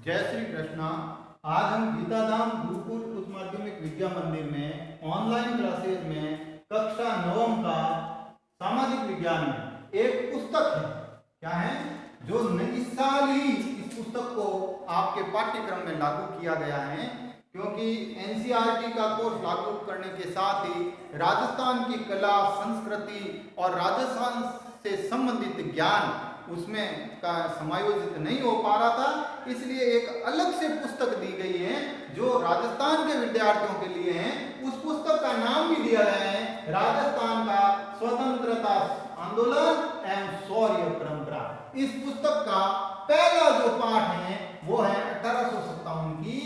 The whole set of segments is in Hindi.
जय श्री कृष्णा। आज हम गीताधाम गुरुकुल उच्च माध्यमिक विद्या मंदिर में ऑनलाइन क्लासेज में कक्षा 9 का सामाजिक विज्ञान में एक पुस्तक है, क्या है, जो इस साल ही इस पुस्तक को आपके पाठ्यक्रम में लागू किया गया है, क्योंकि एनसीईआरटी का कोर्स लागू करने के साथ ही राजस्थान की कला संस्कृति और राजस्थान से संबंधित ज्ञान उसमें का समायोजित नहीं हो पा रहा था, इसलिए एक अलग से पुस्तक दी गई है जो राजस्थान के विद्यार्थियों के लिए है। उस पुस्तक का नाम भी दिया गया है राजस्थान का स्वतंत्रता आंदोलन एवं शौर्य परंपरा। इस पुस्तक का पहला जो पाठ है वो है 1857 की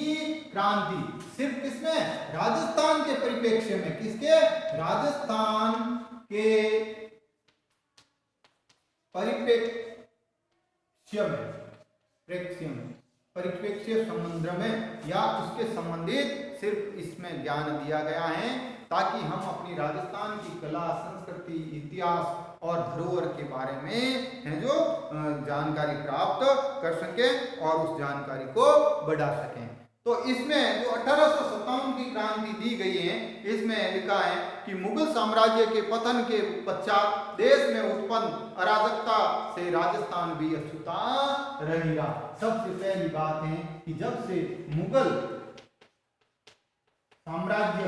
क्रांति। सिर्फ किसमें? राजस्थान के परिप्रेक्ष्य में। किसके? राजस्थान के परिप्रेक्ष्य संबंध में या उसके संबंधित सिर्फ इसमें ज्ञान दिया गया है, ताकि हम अपनी राजस्थान की कला संस्कृति इतिहास और धरोहर के बारे में है जो जानकारी प्राप्त कर सकें और उस जानकारी को बढ़ा सकें। तो इसमें जो 1857 की क्रांति दी गई है, इसमें लिखा है कि मुगल साम्राज्य के पतन के पश्चात देश में उत्पन्न अराजकता से राजस्थान भी अछूता रहेगा। सबसे पहली बात है कि जब से मुगल साम्राज्य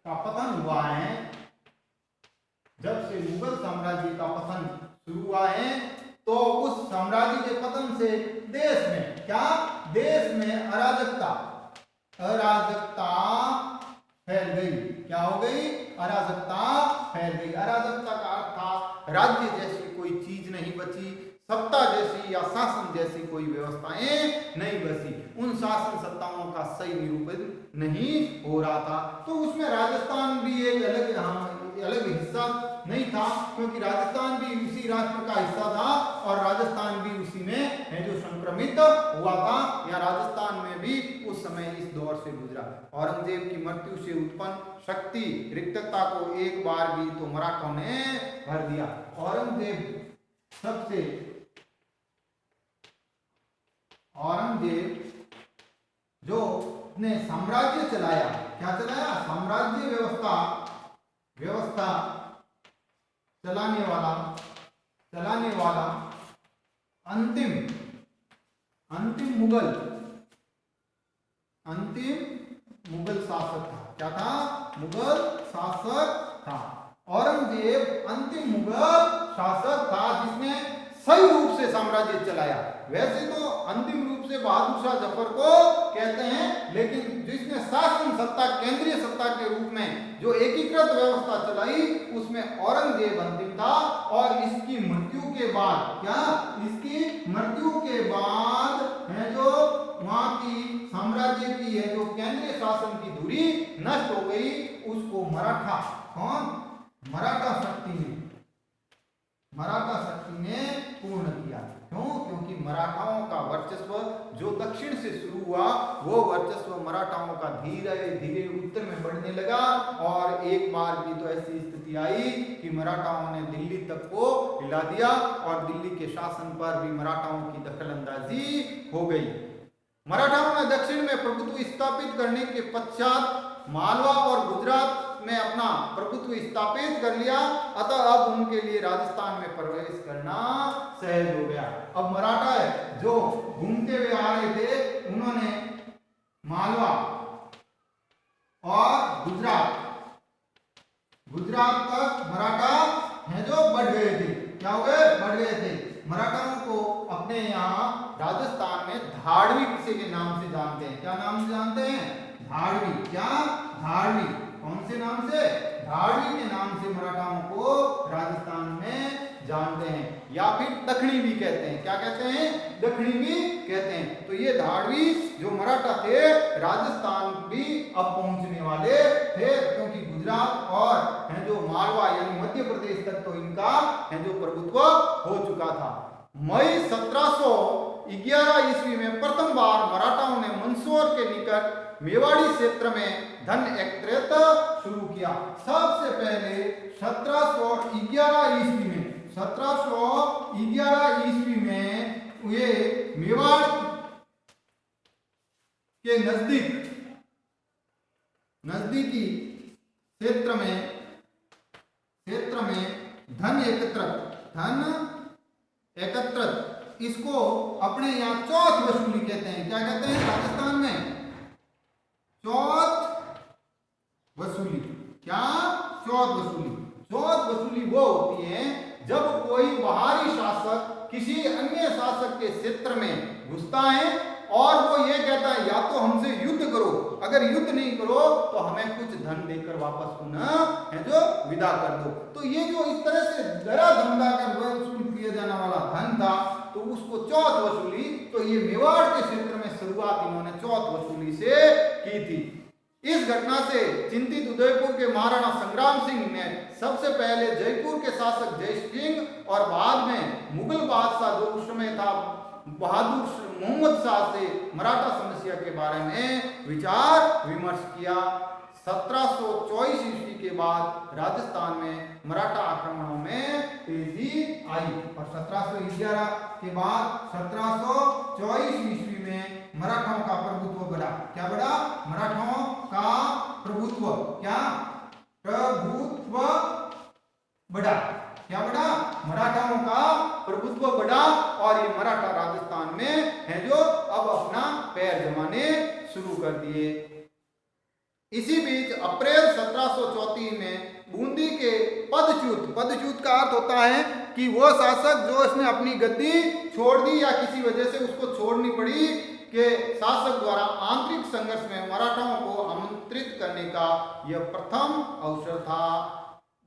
का पतन हुआ है, जब से मुगल साम्राज्य का पतन शुरू हुआ है, तो उस साम्राज्य के पतन से देश में क्या? देश में अराजकता फैल गई। क्या हो गई? अराजकता फैल गई। अराजकता का अर्थ था राज्य जैसी कोई चीज नहीं बची, सत्ता जैसी या शासन जैसी कोई व्यवस्थाएं नहीं बची, उन शासन सत्ताओं का सही निरूपण नहीं हो रहा था। तो उसमें राजस्थान भी एक अलग हिस्सा नहीं था, क्योंकि राजस्थान भी उसी राष्ट्र का हिस्सा था और राजस्थान भी उसी में है जो संक्रमित हुआ था, या राजस्थान में भी उस समय इस दौर से गुजरा। औरंगजेब की मृत्यु से उत्पन्न शक्ति रिक्तता को एक बार भी तो मराठों ने भर दिया। औरंगजेब जो ने साम्राज्य चलाया, क्या चलाया? साम्राज्य व्यवस्था चलाने वाला अंतिम मुगल शासक था। क्या था? मुगल शासक था। औरंगजेब अंतिम मुगल शासक था जिसने सही रूप से साम्राज्य चलाया। वैसे तो अंतिम रूप से बहादुर शाह जफर को कहते हैं, लेकिन जिसने शासन सत्ता केंद्रीय सत्ता के रूप में जो एकीकृत व्यवस्था चलाई, उसमें औरंगजेब अंतिम था। और इसकी मृत्यु के बाद इसकी मृत्यु के बाद है जो वहां की साम्राज्य की है जो केंद्रीय शासन की धुरी नष्ट हो गई, उसको मराठा शक्ति ने पूर्ण किया। क्यों? क्योंकि मराठाओं का वर्चस्व जो दक्षिण से शुरू हुआ, वो वर्चस्व मराठाओं का धीरे धीरे उत्तर में बढ़ने लगा, और एक बार की तो ऐसी स्थिति आई कि मराठाओं ने दिल्ली तक को हिला दिया और दिल्ली के शासन पर भी मराठाओं की दखलंदाजी हो गई। मराठाओं ने दक्षिण में प्रभुत्व स्थापित करने के पश्चात मालवा और गुजरात में अपना प्रभुत्व स्थापित कर लिया, अतः अब उनके लिए राजस्थान में प्रवेश करना सहज हो गया। अब मराठा है जो घूमते हुए आ रहे थे, उन्होंने मालवा और गुजरात तक मराठा है जो बढ़ गए थे। क्या हो गए? बढ़ गए थे। मराठाओं को अपने यहाँ राजस्थान में धाड़वी किसी के नाम से जानते हैं। क्या नाम से जानते हैं? धाड़वी। क्या? धाड़वी। कौन से नाम से? धाड़वी के नाम से मराठाओं को राजस्थान में जानते हैं, या फिर दखनी भी कहते हैं। क्या कहते हैं? दखनी भी कहते हैं। तो ये धाड़वी जो मराठा थे, राजस्थान भी अब पहुंचने वाले थे, क्योंकि गुजरात और है जो मालवा यानी मध्य प्रदेश तक तो इनका है जो प्रभुत्व हो चुका था। मई 1711 ईस्वी में प्रथम बार मराठाओं ने मंदसौर के निकट मेवाड़ी क्षेत्र में धन एकत्रित शुरू किया। सबसे पहले 1711 ईस्वी में ये मेवाड़ धन एकत्रित इसको अपने यहाँ चौथ वसूली कहते हैं। क्या कहते हैं राजस्थान में? चौथ वसूली। क्या? चौथ वसूली। चौथ वसूली वो होती है जब कोई बाहरी शासक किसी अन्य शासक के क्षेत्र में घुसता है और वो ये कहता है या तो हमसे युद्ध करो, अगर युद्ध नहीं करो तो हमें कुछ धन देकर वापस पुनः है जो विदा कर दो। तो ये जो इस तरह से डरा धमका कर वसूल किया जाने वाला धन था तो उसको चौथ वसूली। तो ये मेवाड़ के क्षेत्र में शुरुआत इन्होंने चौथ वसूली से की थी। इस घटना से चिंतित उदयपुर के महाराणा संग्राम सिंह ने सबसे पहले जयपुर के शासक जय सिंह और बाद में मुगल बादशाह जो उस समय था बहादुर मोहम्मद शाह से मराठा समस्या के बारे में विचार विमर्श किया। 1724 ईस्वी के बाद राजस्थान में मराठा आक्रमणों में तेजी आई और 1711 के बाद 1724 ईस्वी में मराठाओं का प्रभुत्व बढ़ा। क्या बढ़ा? मराठाओं का प्रभुत्व। क्या? प्रभुत्व बढ़ा। क्या बढ़ा? मराठाओं का प्रभुत्व बढ़ा और ये मराठा राजस्थान में है जो अब अपना पैर जमाने शुरू कर दिए। इसी बीच अप्रैल 1734 में बूंदी के पदच्युत का अर्थ होता है कि वो शासक जो इसने अपनी गद्दी छोड़ दी या किसी वजह से उसको छोड़नी पड़ी के शासक द्वारा आंतरिक संघर्ष में मराठाओं को आमंत्रित करने का यह प्रथम अवसर था।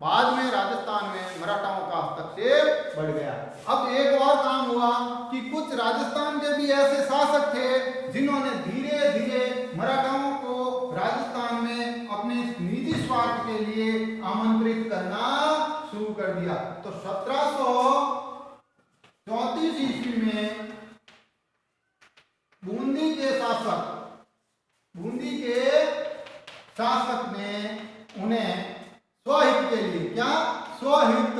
बाद में राजस्थान में मराठाओं का हस्तक्षेप बढ़ गया। अब एक और काम हुआ कि कुछ राजस्थान के भी ऐसे शासक थे जिन्होंने धीरे धीरे मराठाओं को राजस्थान में अपने निजी स्वार्थ के लिए आमंत्रित करना शुरू कर दिया। तो 1734 ईस्वी में बूंदी के शासक ने उन्हें स्वहित के लिए, क्या? स्वहित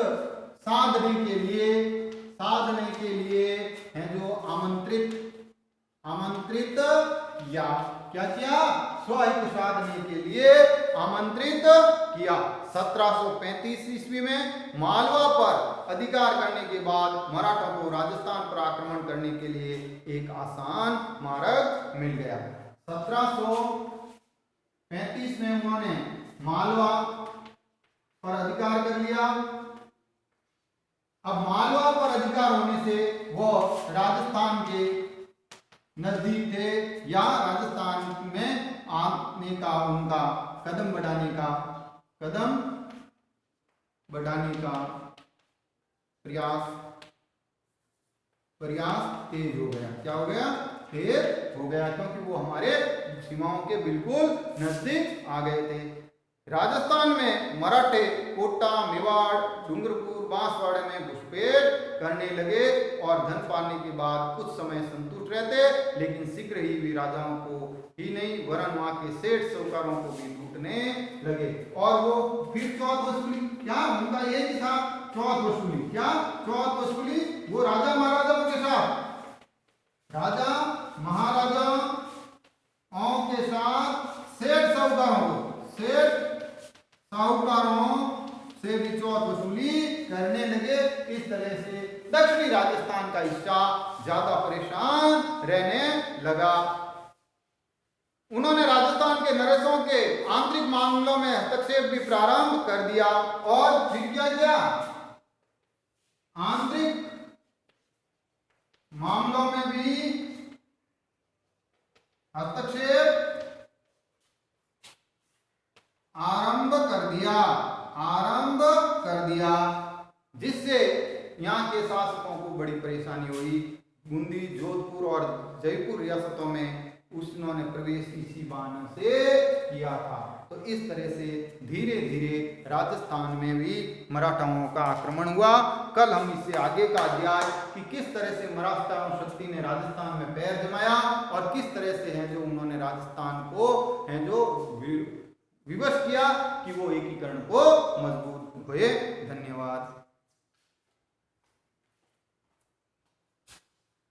साधने के लिए है जो आमंत्रित या क्या किया? स्वहित साधने के लिए आमंत्रित किया। 1735 ईस्वी में मालवा पर अधिकार करने के बाद मराठों को राजस्थान पर आक्रमण करने के लिए एक आसान मार्ग मिल गया। 1735 में उन्होंने मालवा पर अधिकार कर लिया। अब मालवा पर अधिकार होने से वो राजस्थान के नजदीक थे या राजस्थान में आने का उनका कदम बढ़ाने का प्रयास तेज हो गया। क्या हो गया? तेज हो गया, क्योंकि वो हमारे सीमाओं के बिल्कुल नजदीक आ गए थे। राजस्थान में मराठे कोटा, मेवाड़, डूंगरपुर, बांसवाड़े में घुसपैठ करने लगे और धन पाने के बाद कुछ समय संतुष्ट रहते, लेकिन शीघ्र ही वे राजाओं को ही नहीं वरन वहां के सेठ साहूकारों को भी लूटने लगे। और वो फिर चौथ वसूली, क्या उनका यही था? चौथ वसूली। क्या? चौथ वसूली। वो राजा महाराजाओं के साथ सेठ साहूकारों से भी चौथ वसूली करने लगे। इस तरह से दक्षिणी राजस्थान का हिस्सा ज्यादा परेशान रहने लगा। उन्होंने राजस्थान के नरेशों के आंतरिक मामलों में हस्तक्षेप भी प्रारंभ कर दिया। और फिर क्या किया? आंतरिक मामलों में भी हस्तक्षेप आरंभ कर दिया जिससे यहाँ के शासकों को बड़ी परेशानी हुई। बूंदी, जोधपुर और जयपुर रियासतों में उन्होंने प्रवेश इसी बहाने से किया था। तो इस तरह से धीरे धीरे राजस्थान में भी मराठाओं का आक्रमण हुआ। कल हम इससे आगे का अध्याय कि किस तरह से मराठा शक्ति ने राजस्थान में पैर जमाया और किस तरह से है जो उन्होंने राजस्थान को है जो विवश किया कि वो एकीकरण को मजबूत हुए।